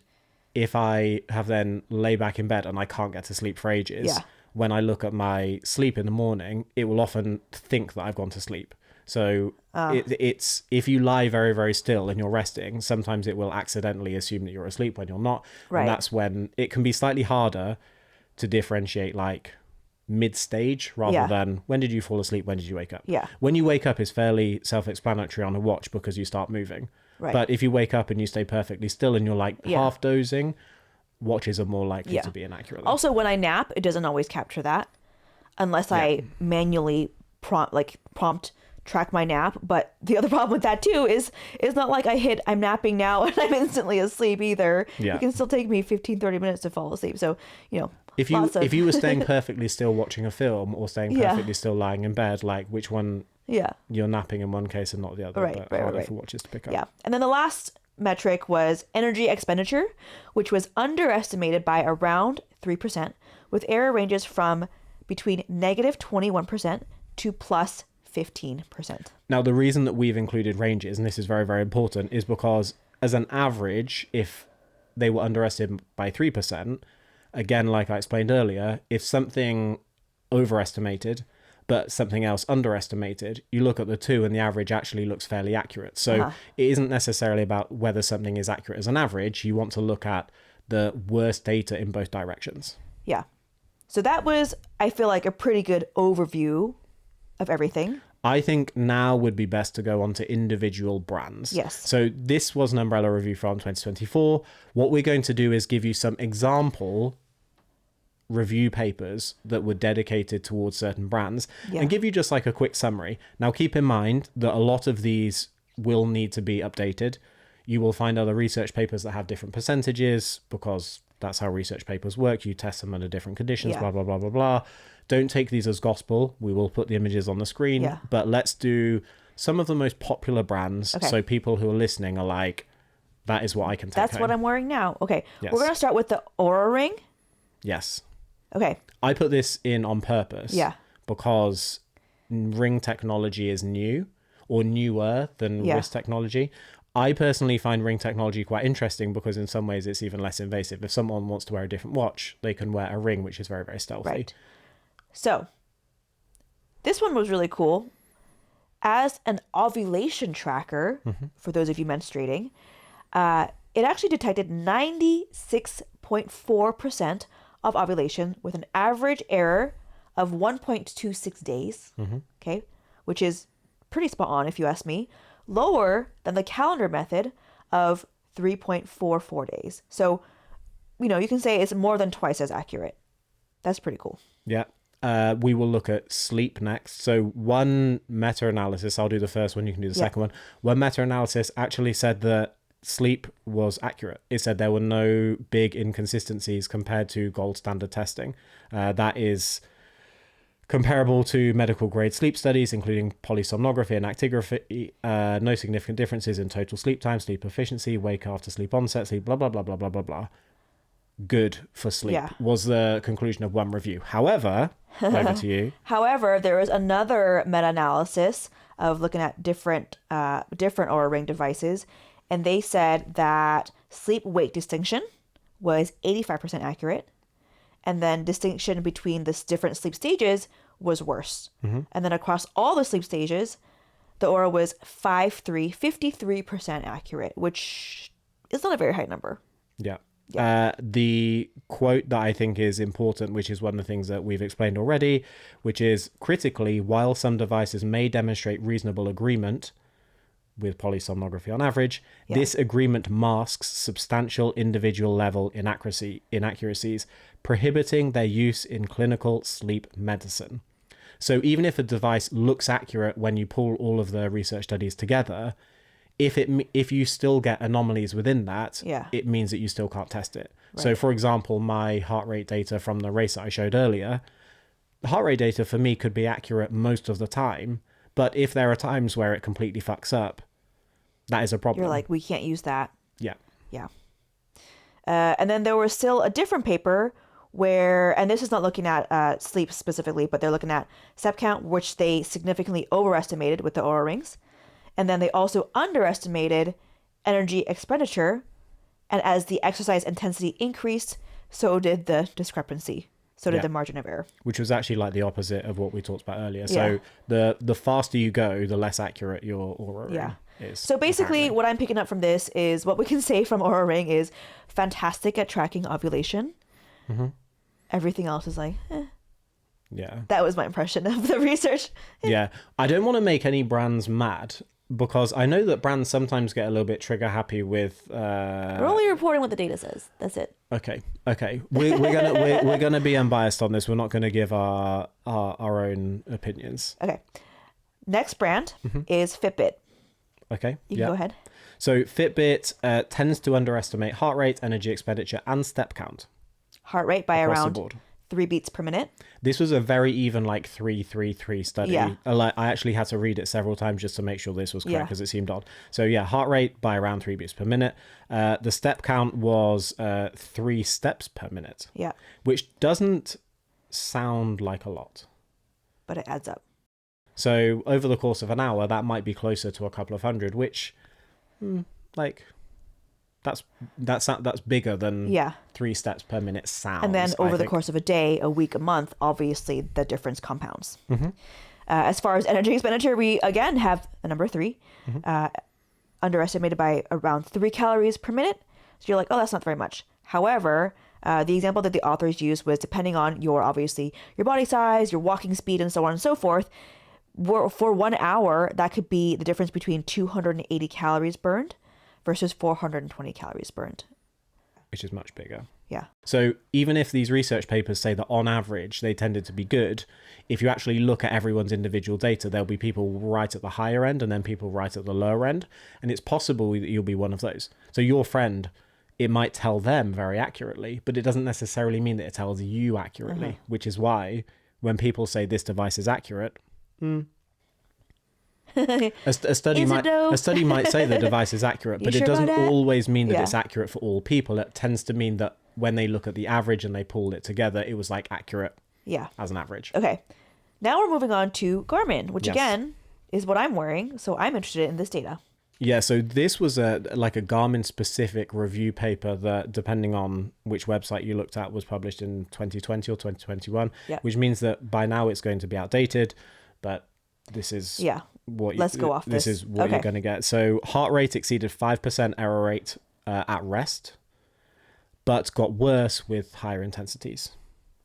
if I have then lay back in bed and I can't get to sleep for ages, when I look at my sleep in the morning, it will often think that I've gone to sleep. So it's if you lie very, very still and you're resting, sometimes it will accidentally assume that you're asleep when you're not. Right. And that's when it can be slightly harder to differentiate like mid-stage rather than when did you fall asleep, when did you wake up. When you wake up is fairly self-explanatory on a watch because you start moving. But if you wake up and you stay perfectly still and you're like half dozing, watches are more likely to be inaccurate. Also, when I nap, it doesn't always capture that unless I manually prompt track my nap. But the other problem with that too is it's not like I'm napping now and I'm instantly asleep either. It can still take me 15-30 minutes to fall asleep. So, if you were staying perfectly still watching a film or staying perfectly still lying in bed, like which one you're napping in one case and not the other, but harder for watches to pick up. Yeah. And then the last metric was energy expenditure, which was underestimated by around 3%, with error ranges from between negative 21% to plus 15%. Now, the reason that we've included ranges, and this is very, very important, is because as an average, if they were underestimated by 3%, again, like I explained earlier, if something overestimated but something else underestimated, you look at the two and the average actually looks fairly accurate. So it isn't necessarily about whether something is accurate as an average. You want to look at the worst data in both directions. Yeah. So that was, I feel like, a pretty good overview of everything. I think now would be best to go on to individual brands. Yes. So this was an umbrella review from 2024. What we're going to do is give you some example review papers that were dedicated towards certain brands and give you just like a quick summary. Now, keep in mind that a lot of these will need to be updated. You will find other research papers that have different percentages because that's how research papers work. You test them under different conditions, blah, blah, blah, blah, blah. Don't take these as gospel. We will put the images on the screen, but let's do some of the most popular brands. So people who are listening are like, that is what I can take That's home. what I'm wearing now. Okay. Yes. We're going to start with the Oura Ring. Yes. Okay. I put this in on purpose because ring technology is new or newer than wrist technology. I personally find ring technology quite interesting because in some ways it's even less invasive. If someone wants to wear a different watch, they can wear a ring, which is very, very stealthy. Right. So this one was really cool. As an ovulation tracker, for those of you menstruating, it actually detected 96% 0.4% of ovulation with an average error of 1.26 days, okay, which is pretty spot on if you ask me, lower than the calendar method of 3.44 days. So, you can say it's more than twice as accurate. That's pretty cool. Yeah. We will look at sleep next. So one meta-analysis, I'll do the first one, you can do the second one. One meta-analysis actually said that sleep was accurate. It said there were no big inconsistencies compared to gold standard testing. That is comparable to medical grade sleep studies, including polysomnography and actigraphy. No significant differences in total sleep time, sleep efficiency, wake after sleep onset, sleep, blah, blah, blah, blah, blah, blah, blah. Good for sleep was the conclusion of one review. However, over to you. However, there was another meta-analysis of looking at different Oura Ring devices, and they said that sleep-wake distinction was 85% accurate, and then distinction between the different sleep stages was worse. And then across all the sleep stages, the Oura was 53% accurate, which is not a very high number. Yeah. The quote that I think is important, which is one of the things that we've explained already, which is critically, while some devices may demonstrate reasonable agreement with polysomnography on average, this agreement masks substantial individual level inaccuracies, prohibiting their use in clinical sleep medicine. So even if a device looks accurate when you pull all of the research studies together, if you still get anomalies within that, it means that you still can't test it. Right. So for example, my heart rate data from the race that I showed earlier, the heart rate data for me could be accurate most of the time, but if there are times where it completely fucks up, that is a problem. You're like, we can't use that. Yeah. And then there was still a different paper where, and this is not looking at sleep specifically, but they're looking at step count, which they significantly overestimated with the Oura Rings. And then they also underestimated energy expenditure. And as the exercise intensity increased, so did the discrepancy. So did the margin of error. Which was actually like the opposite of what we talked about earlier. So the faster you go, the less accurate your Oura Ring is. So basically apparently, what I'm picking up from this is what we can say from Oura Ring is fantastic at tracking ovulation. Everything else is like, Yeah. That was my impression of the research. Yeah. I don't want to make any brands mad, because I know that brands sometimes get a little bit trigger happy with we're only reporting what the data says. That's it. Okay. We're gonna be unbiased on this. We're not gonna give our own opinions. Okay. Next brand is Fitbit. Okay. You can go ahead. So Fitbit tends to underestimate heart rate, energy expenditure, and step count. Heart rate by around 3 beats per minute. This was a very even 3-3-3 study. Yeah. I actually had to read it several times just to make sure this was correct because it seemed odd. So heart rate by around 3 beats per minute. The step count was 3 steps per minute. Yeah. Which doesn't sound like a lot. But it adds up. So over the course of an hour, that might be closer to a couple of hundred, which that's bigger than 3 steps per minute sounds. And then over the course of a day, a week, a month, obviously the difference compounds. As far as energy expenditure, we again have the number 3, underestimated by around 3 calories per minute. So you're like, oh, that's not very much. However, the example that the authors used was depending on your body size, your walking speed, and so on and so forth. For 1 hour, that could be the difference between 280 calories burned versus 420 calories burned. Which is much bigger. Yeah. So even if these research papers say that on average they tended to be good, if you actually look at everyone's individual data, there'll be people right at the higher end and then people right at the lower end. And it's possible that you'll be one of those. So your friend, it might tell them very accurately, but it doesn't necessarily mean that it tells you accurately, which is why when people say this device is accurate, a study might say the device is accurate, but it doesn't always mean that it's accurate for all people. It tends to mean that when they look at the average and they pull it together, it was accurate as an average. Okay. Now we're moving on to Garmin, which again is what I'm wearing. So I'm interested in this data. Yeah, so this was a Garmin specific review paper that, depending on which website you looked at, was published in 2020 or 2021, which means that by now it's going to be outdated, but this is let's go off this is what you're going to get. So heart rate exceeded 5% error rate at rest, but got worse with higher intensities.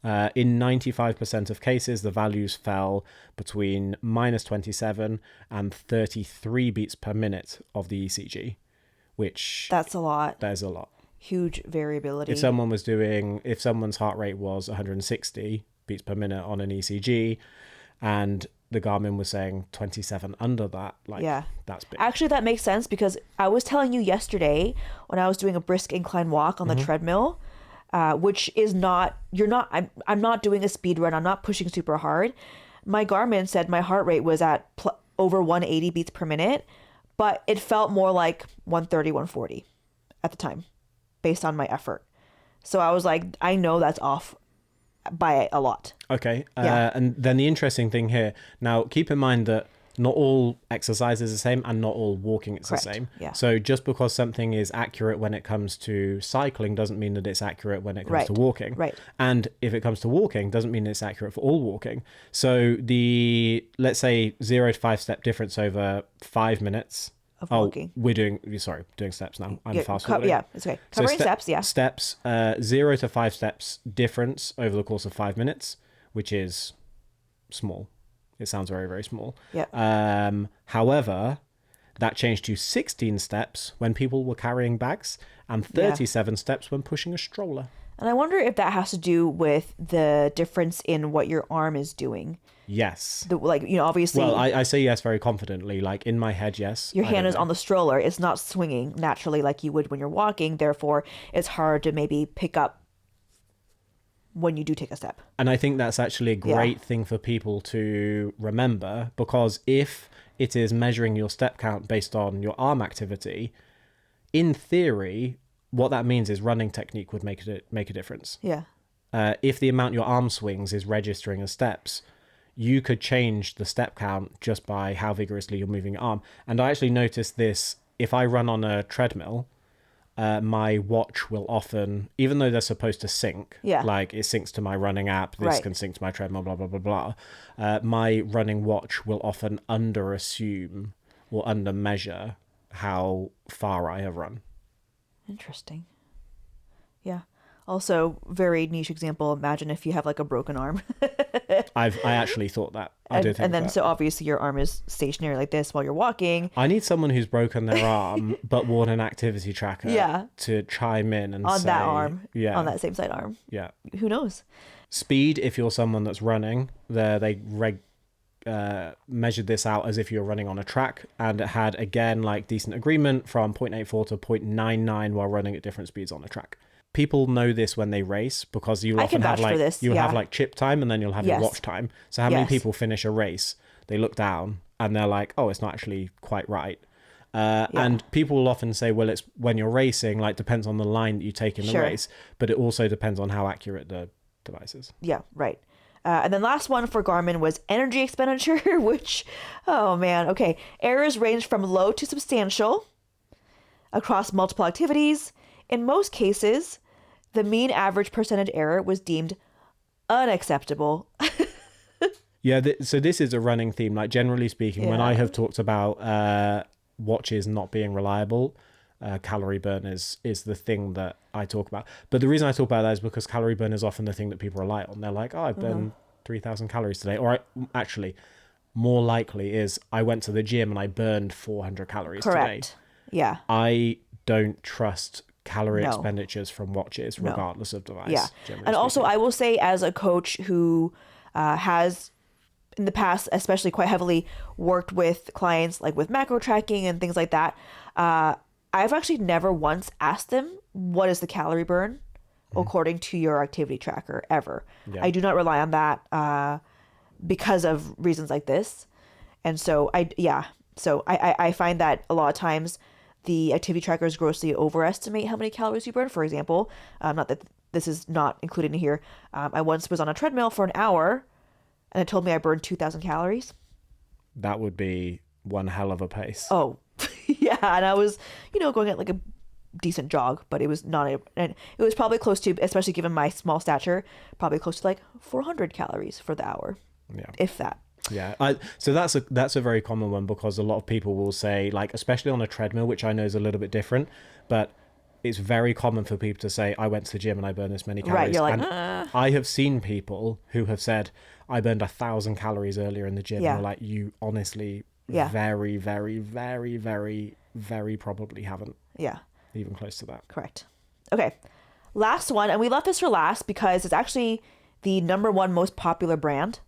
In 95% of cases, the values fell between minus 27 and 33 beats per minute of the ECG, which... That's a lot. There's a lot. Huge variability. If someone's heart rate was 160 beats per minute on an ECG, and the Garmin was saying 27 under that, that's big. Actually, that makes sense, because I was telling you yesterday when I was doing a brisk incline walk on the treadmill, which is not, I'm not doing a speed run. I'm not pushing super hard. My Garmin said my heart rate was at over 180 beats per minute, but it felt more like 130, 140 at the time based on my effort. So I was like, I know that's off by a lot. Okay. And then the interesting thing here, now keep in mind that not all exercise is the same and not all walking is Correct. the same. Yeah. So just because something is accurate when it comes to cycling doesn't mean that it's accurate when it comes to walking. Right. And if it comes to walking, doesn't mean it's accurate for all walking. So let's say 0 to 5 step difference over 5 minutes. Of walking. We're doing steps now. I'm fast forwarding. Yeah, it's okay. Covering steps, yeah. Steps, 0 to 5 steps difference over the course of 5 minutes, which is small. It sounds very, very small. Yeah. However, that changed to 16 steps when people were carrying bags and 37 steps when pushing a stroller. And I wonder if that has to do with the difference in what your arm is doing. Yes. Obviously... Well, I say yes very confidently. Like, in my head, yes. Your hand is on the stroller. It's not swinging naturally like you would when you're walking. Therefore, it's hard to maybe pick up when you do take a step. And I think that's actually a great thing for people to remember, because if it is measuring your step count based on your arm activity, in theory, what that means is running technique would make a difference. Yeah. If the amount your arm swings is registering as steps, you could change the step count just by how vigorously you're moving your arm. And I actually noticed this if I run on a treadmill. My watch will often, even though they're supposed to sync, like it syncs to my running app, this can sync to my treadmill, blah, blah, blah, blah. My running watch will often underassume or undermeasure how far I have run. Interesting. Yeah. Also, very niche example. Imagine if you have like a broken arm. I actually thought that. I did think and then that. So obviously your arm is stationary like this while you're walking. I need someone who's broken their arm but worn an activity tracker to chime in and on say, that arm, on that same side arm. Yeah. Who knows? Speed, if you're someone that's running, they measured this out as if you're running on a track, and it had again like decent agreement from 0.84 to 0.99 while running at different speeds on a track. People know this when they race, because you often have like have like chip time and then you'll have your watch time. So how many people finish a race, they look down and they're like, oh, it's not actually quite right. And people will often say, well, it's when you're racing, like depends on the line that you take in the race, but it also depends on how accurate the device is. Yeah, right. And then last one for Garmin was energy expenditure, which, oh man, okay. Errors range from low to substantial across multiple activities. In most cases, the mean average percentage error was deemed unacceptable. So this is a running theme. Like, generally speaking, when I have talked about watches not being reliable, calorie burn is the thing that I talk about. But the reason I talk about that is because calorie burn is often the thing that people rely on. They're like, oh, I burned 3,000 calories today. Or actually, more likely is I went to the gym and I burned 400 calories today. Yeah. I don't trust calorie expenditures from watches, regardless of device. And also, I will say, as a coach who has in the past, especially quite heavily worked with clients like with macro tracking and things like that, I've actually never once asked them, what is the calorie burn according to your activity tracker, ever. I do not rely on that because of reasons like this. And so I find that a lot of times the activity trackers grossly overestimate how many calories you burn. For example, not that this is not included in here. I once was on a treadmill for an hour and it told me I burned 2,000 calories. That would be one hell of a pace. Oh, yeah. And I was, going at like a decent jog, but it was not, and it was probably close to, especially given my small stature, probably close to like 400 calories for the hour. Yeah. If that. Yeah. So that's a very common one, because a lot of people will say, like, especially on a treadmill, which I know is a little bit different, but it's very common for people to say, I went to the gym and I burned this many calories. Right, you're like, and I have seen people who have said, I burned 1,000 calories earlier in the gym. Yeah. And you're like, you honestly very, very, very, very, very probably haven't. Yeah. Even close to that. Correct. Okay. Last one, and we left this for last because it's actually the #1 most popular brand,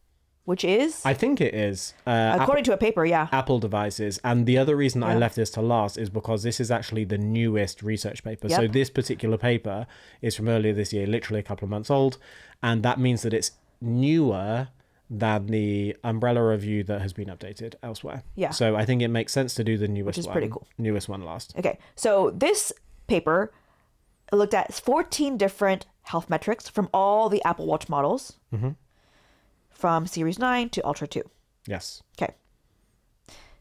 which is... I think it is. according to a paper, yeah. Apple devices. And the other reason I left this to last is because this is actually the newest research paper. Yep. So this particular paper is from earlier this year, literally a couple of months old. And that means that it's newer than the umbrella review that has been updated elsewhere. Yeah. So I think it makes sense to do the newest one. Which is pretty cool. Newest one last. Okay. So this paper looked at 14 different health metrics from all the Apple Watch models. Mm-hmm. From Series 9 to Ultra 2. Yes. Okay.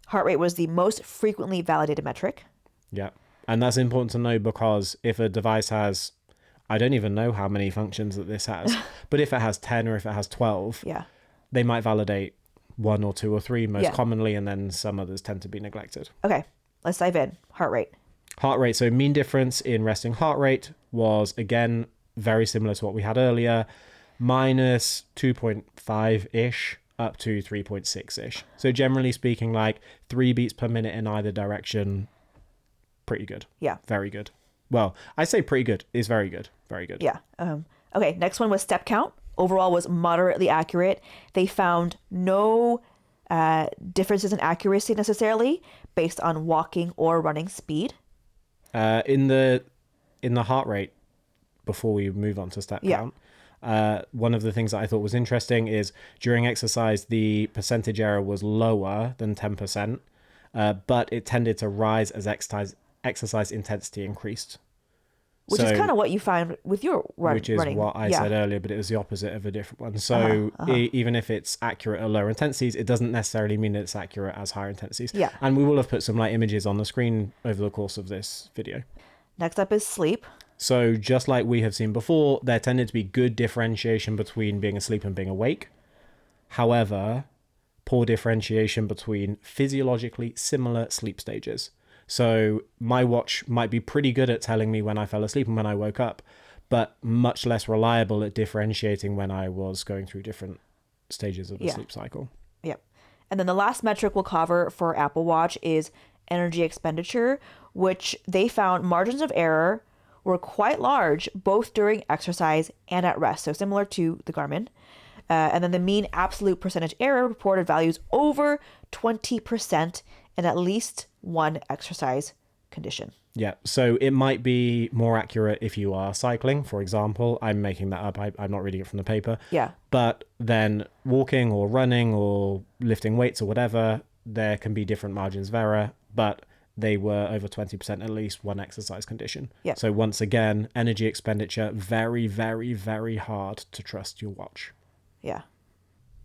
Heart rate was the most frequently validated metric. Yeah. And that's important to know because if a device has, I don't even know how many functions that this has, but if it has 10 or if it has 12, they might validate 1 or 2 or 3 most commonly, and then some others tend to be neglected. Okay. Let's dive in. Heart rate. Heart rate. So mean difference in resting heart rate was, again, very similar to what we had earlier. Minus 2.5-ish up to 3.6-ish. So generally speaking, like 3 beats per minute in either direction, pretty good. Yeah. Very good. Well, I say pretty good. It's very good. Very good. Yeah. Okay, next one was step count. Overall was moderately accurate. They found no differences in accuracy necessarily based on walking or running speed. In the heart rate, before we move on to step count, one of the things that I thought was interesting is during exercise, the percentage error was lower than 10%, but it tended to rise as exercise intensity increased. Which is kind of what you find with your running. Which is what I said earlier, but it was the opposite of a different one. So even if it's accurate at lower intensities, it doesn't necessarily mean it's accurate as higher intensities. Yeah. And we will have put some like images on the screen over the course of this video. Next up is sleep. So just like we have seen before, there tended to be good differentiation between being asleep and being awake. However, poor differentiation between physiologically similar sleep stages. So my watch might be pretty good at telling me when I fell asleep and when I woke up, but much less reliable at differentiating when I was going through different stages of the sleep cycle. Yep. And then the last metric we'll cover for Apple Watch is energy expenditure, which they found margins of error were quite large, both during exercise and at rest. So similar to the Garmin. And then the mean absolute percentage error reported values over 20% in at least one exercise condition. Yeah, so it might be more accurate if you are cycling, for example. I'm making that up. I'm not reading it from the paper. Yeah. But then walking or running or lifting weights or whatever, there can be different margins of error, but they were over 20% at least one exercise condition. Yeah. So once again, energy expenditure, very, very, very hard to trust your watch. Yeah.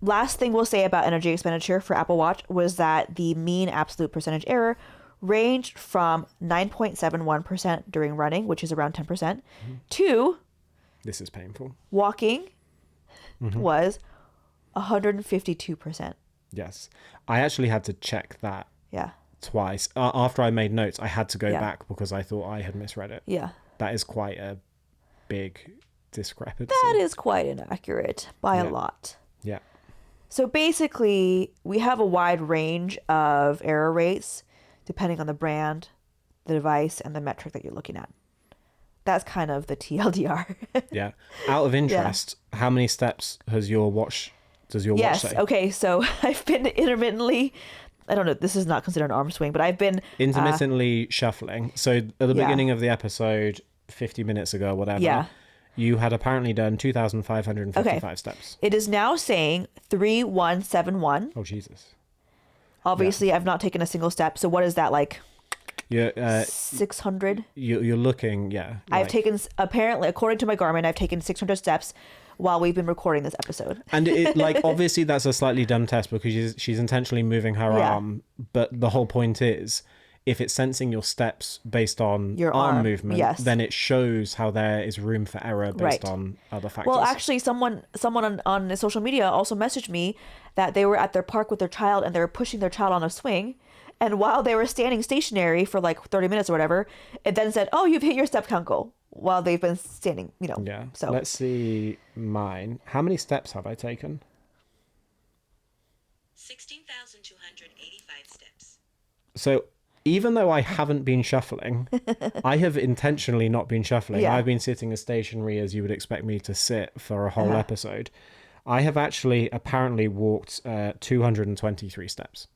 Last thing we'll say about energy expenditure for Apple Watch was that the mean absolute percentage error ranged from 9.71% during running, which is around 10%, to... This is painful. Walking was 152%. Yes. I actually had to check that Yeah. twice. After I made notes, I had to go back because I thought I had misread it. Yeah. That is quite a big discrepancy. That is quite inaccurate by a lot. Yeah. So basically, we have a wide range of error rates depending on the brand, the device, and the metric that you're looking at. That's kind of the TLDR. Yeah. Out of interest, how many steps does your watch say? Yes. Okay. So I've been intermittently, I don't know, this is not considered an arm swing, but I've been intermittently shuffling. So at the beginning of the episode, 50 minutes ago, or whatever, you had apparently done 2,555 steps. It is now saying 3,171. Oh, Jesus. Obviously, I've not taken a single step. So what is that, like? You're 600? You're looking, I've taken, apparently, according to my Garmin, I've taken 600 steps while we've been recording this episode. And it, like, obviously that's a slightly dumb test because she's intentionally moving her arm. But the whole point is, if it's sensing your steps based on your arm movement, then it shows how there is room for error based on other factors. Well, actually, someone on social media also messaged me that they were at their park with their child and they were pushing their child on a swing. And while they were standing stationary for like 30 minutes or whatever, it then said, oh, you've hit your step count goal while they've been standing, Yeah. So let's see mine. How many steps have I taken? 16,285 steps. So even though I haven't been shuffling, I have intentionally not been shuffling. Yeah. I've been sitting as stationary as you would expect me to sit for a whole episode. I have actually apparently walked 223 steps.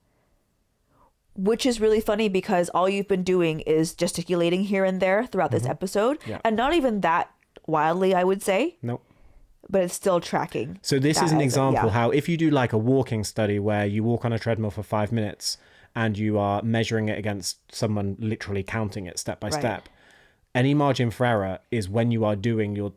which is really funny because all you've been doing is gesticulating here and there throughout this episode. Yeah. And not even that wildly, I would say. Nope. But it's still tracking. So this that is an as example how if you do like a walking study where you walk on a treadmill for 5 minutes and you are measuring it against someone literally counting it step by step, any margin for error is when you are doing your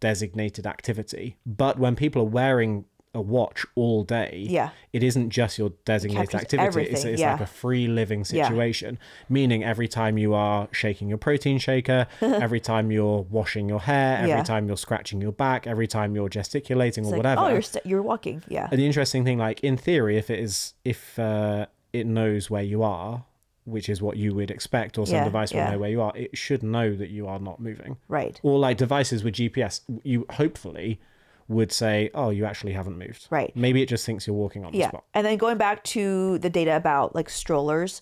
designated activity. But when people are wearing a watch all day, it isn't just your designated activity. It's like a free living situation, meaning every time you are shaking your protein shaker, every time you're washing your hair, every time you're scratching your back, every time you're gesticulating or whatever. Oh, you're walking. Yeah. And the interesting thing, like in theory, if it knows where you are, which is what you would expect, or some device will know where you are, it should know that you are not moving. Right. Or like devices with GPS, you hopefully would say, oh, you actually haven't moved. Right. Maybe it just thinks you're walking on the spot. And then going back to the data about like strollers,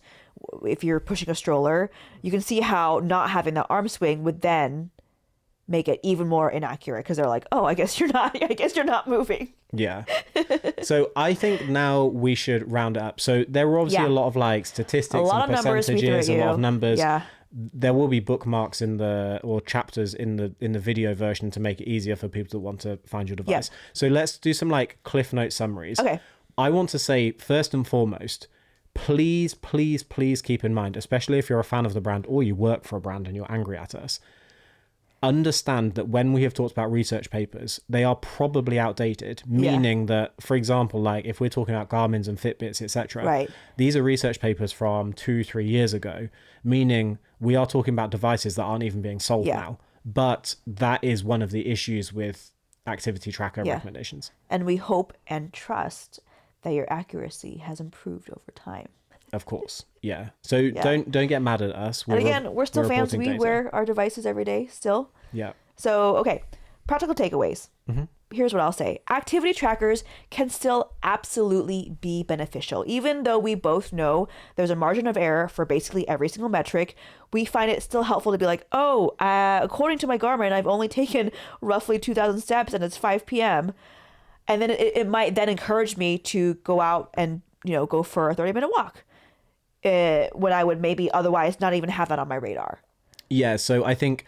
if you're pushing a stroller, you can see how not having that arm swing would then make it even more inaccurate because they're like, oh, I guess you're not moving. Yeah. So I think now we should round it up. So there were obviously a lot of like statistics and percentages, a lot of numbers. Yeah. There will be bookmarks or chapters in the video version to make it easier for people that want to find your device. So let's do some like Cliff Note summaries. Okay. I want to say first and foremost, please keep in mind, especially if you're a fan of the brand or you work for a brand and you're angry at us, understand that when we have talked about research papers, they are probably outdated, meaning that, for example, like if we're talking about Garmin's and Fitbits, etc., these are research papers from 2-3 years ago, meaning we are talking about devices that aren't even being sold now. But that is one of the issues with activity tracker recommendations. And we hope and trust that your accuracy has improved over time. Of course. Yeah. So don't get mad at us. And again, we're still fans. We wear our devices every day still. Yeah. So, okay. Practical takeaways. Here's what I'll say. Activity trackers can still absolutely be beneficial. Even though we both know there's a margin of error for basically every single metric, we find it still helpful to be like, oh, according to my Garmin, I've only taken roughly 2,000 steps and it's 5 p.m. And then it might then encourage me to go out and, go for a 30-minute walk. When I would maybe otherwise not even have that on my radar. Yeah, so I think,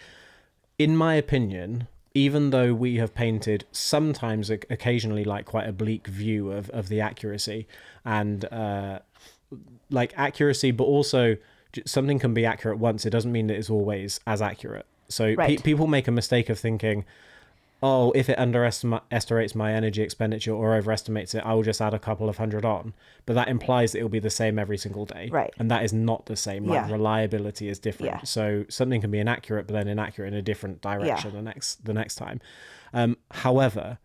in my opinion, even though we have painted sometimes occasionally like quite a bleak view of the accuracy and like accuracy, but also something can be accurate once, it doesn't mean that it's always as accurate. So people make a mistake of thinking, oh, if it underestimates my energy expenditure or overestimates it, I will just add a couple of hundred on. But that implies that it will be the same every single day. Right. And that is not the same. Like reliability is different. Yeah. So something can be inaccurate, but then inaccurate in a different direction the next time. However,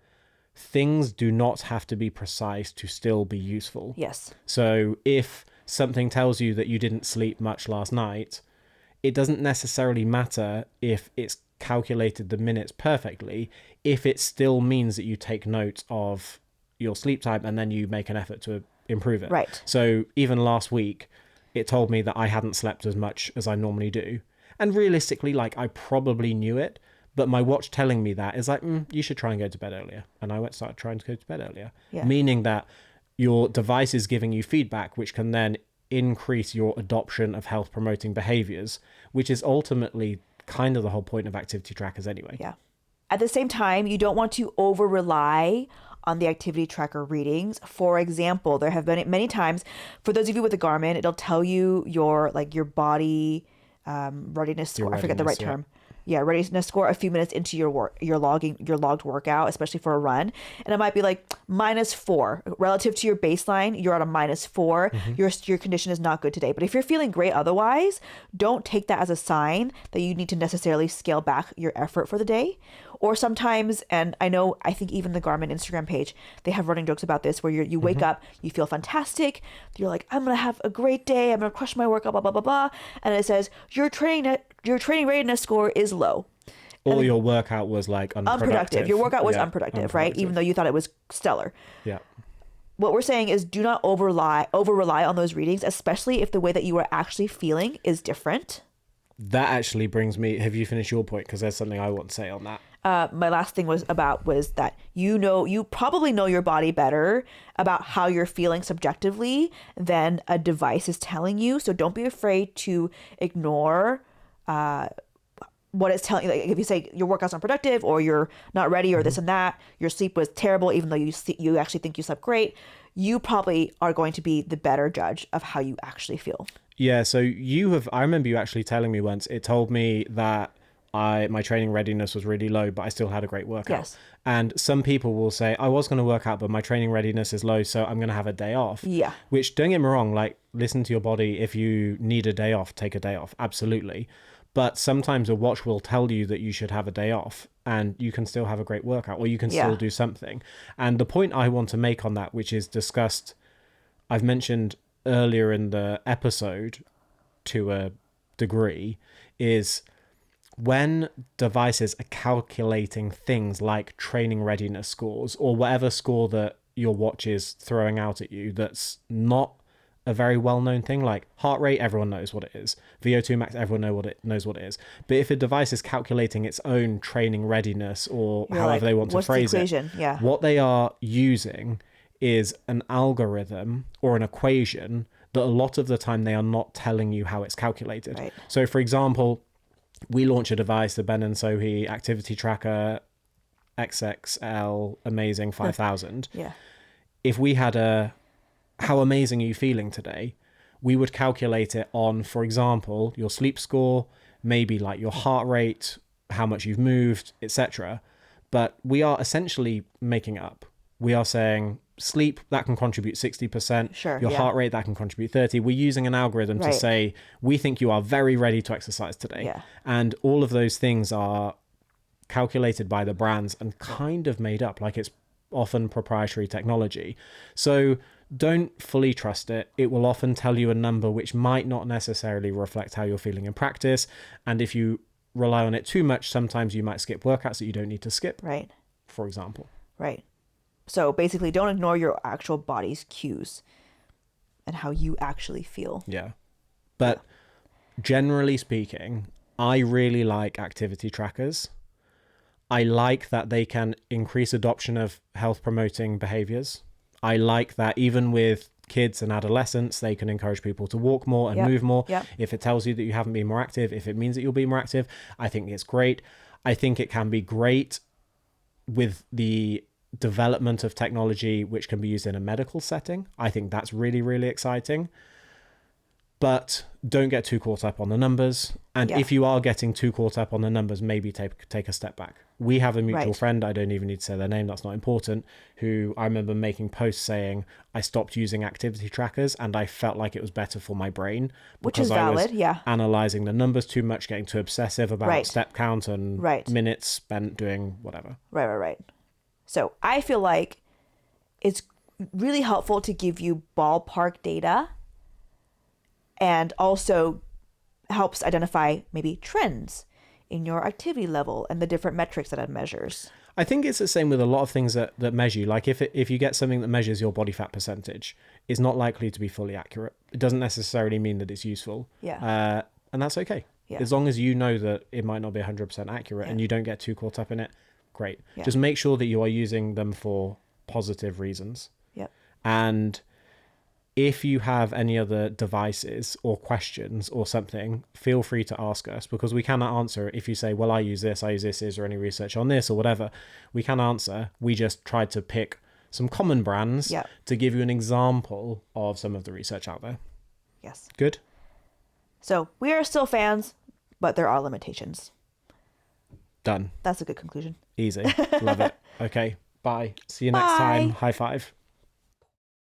things do not have to be precise to still be useful. Yes. So if something tells you that you didn't sleep much last night, it doesn't necessarily matter if it's calculated the minutes perfectly, if it still means that you take note of your sleep time and then you make an effort to improve it. Right. So even last week, it told me that I hadn't slept as much as I normally do. And realistically, like I probably knew it, but my watch telling me that is like, you should try and go to bed earlier. And I started trying to go to bed earlier. Yeah. Meaning that your device is giving you feedback, which can then increase your adoption of health promoting behaviors, which is ultimately kind of the whole point of activity trackers anyway. Yeah. At the same time, you don't want to over rely on the activity tracker readings. For example, there have been many times, for those of you with the Garmin, it'll tell you your body readiness score. I forget the right term. Yeah, readiness score a few minutes into your logged workout, especially for a run, and it might be like -4 relative to your baseline. You're at a -4. Your condition is not good today. But if you're feeling great otherwise, don't take that as a sign that you need to necessarily scale back your effort for the day. Or sometimes, and I think even the Garmin Instagram page, they have running jokes about this, where you wake up, you feel fantastic, you're like, I'm gonna have a great day, I'm gonna crush my workout, blah blah blah blah, and it says your training readiness score is low. Or your workout was like unproductive. Your workout was unproductive, right? Even though you thought it was stellar. Yeah. What we're saying is do not over rely on those readings, especially if the way that you are actually feeling is different. That actually brings me, have you finished your point? Because there's something I want to say on that. My last thing was that you probably know your body better about how you're feeling subjectively than a device is telling you. So don't be afraid to ignore what it's telling you. Like if you say your workout's unproductive or you're not ready or this and that, your sleep was terrible, even though you actually think you slept great, you probably are going to be the better judge of how you actually feel. Yeah. So I remember you actually telling me once, it told me that my training readiness was really low, but I still had a great workout. Yes. And some people will say, I was going to work out, but my training readiness is low, so I'm going to have a day off. Yeah. Which, don't get me wrong, like, listen to your body. If you need a day off, take a day off. Absolutely. But sometimes a watch will tell you that you should have a day off and you can still have a great workout, or you can still do something. And the point I want to make on that, which is discussed, I've mentioned earlier in the episode to a degree, is when devices are calculating things like training readiness scores or whatever score that your watch is throwing out at you that's not a very well-known thing, like heart rate, everyone knows what it is. VO2 max, everyone knows what it is. But if a device is calculating its own training readiness, or however they want to phrase it, what they are using is an algorithm or an equation that a lot of the time they are not telling you how it's calculated. Right. So for example, we launch a device, the Ben and Sohi activity tracker XXL Amazing 5000. Yeah. If we had how amazing are you feeling today, we would calculate it on, for example, your sleep score, maybe like your heart rate, how much you've moved, etc. But we are essentially making it up. We are saying sleep, that can contribute 60%. Sure, your heart rate, that can contribute 30%. We're using an algorithm to say, we think you are very ready to exercise today. Yeah. And all of those things are calculated by the brands and kind of made up, like it's often proprietary technology. So don't fully trust it. It will often tell you a number which might not necessarily reflect how you're feeling in practice. And if you rely on it too much, sometimes you might skip workouts that you don't need to skip. Right. For example. Right. So basically, don't ignore your actual body's cues and how you actually feel. Yeah. But generally speaking, I really like activity trackers. I like that they can increase adoption of health promoting behaviors. I like that even with kids and adolescents, they can encourage people to walk more and move more. Yep. If it tells you that you haven't been more active, if it means that you'll be more active, I think it's great. I think it can be great with the development of technology which can be used in a medical setting. I think that's really, really exciting. But don't get too caught up on the numbers. And if you are getting too caught up on the numbers, maybe take a step back. We have a mutual friend, I don't even need to say their name, that's not important, who I remember making posts saying, I stopped using activity trackers and I felt like it was better for my brain. Which is valid, analysing the numbers too much, getting too obsessive about step count and minutes spent doing whatever. Right. So I feel like it's really helpful to give you ballpark data, and also helps identify maybe trends in your activity level and the different metrics that it measures. I think it's the same with a lot of things that measure you. Like if you get something that measures your body fat percentage, it's not likely to be fully accurate. It doesn't necessarily mean that it's useful. Yeah. And that's okay. Yeah. As long as you know that it might not be 100% accurate and you don't get too caught up in it, great. Yeah. Just make sure that you are using them for positive reasons. Yep. And if you have any other devices or questions or something, feel free to ask us, because we cannot answer if you say, well, I use this, is there any research on this or whatever? We can answer. We just tried to pick some common brands to give you an example of some of the research out there. Yes. Good. So we are still fans, but there are limitations. Done. That's a good conclusion. Easy. Love it. Okay. Bye. See you next time. High five.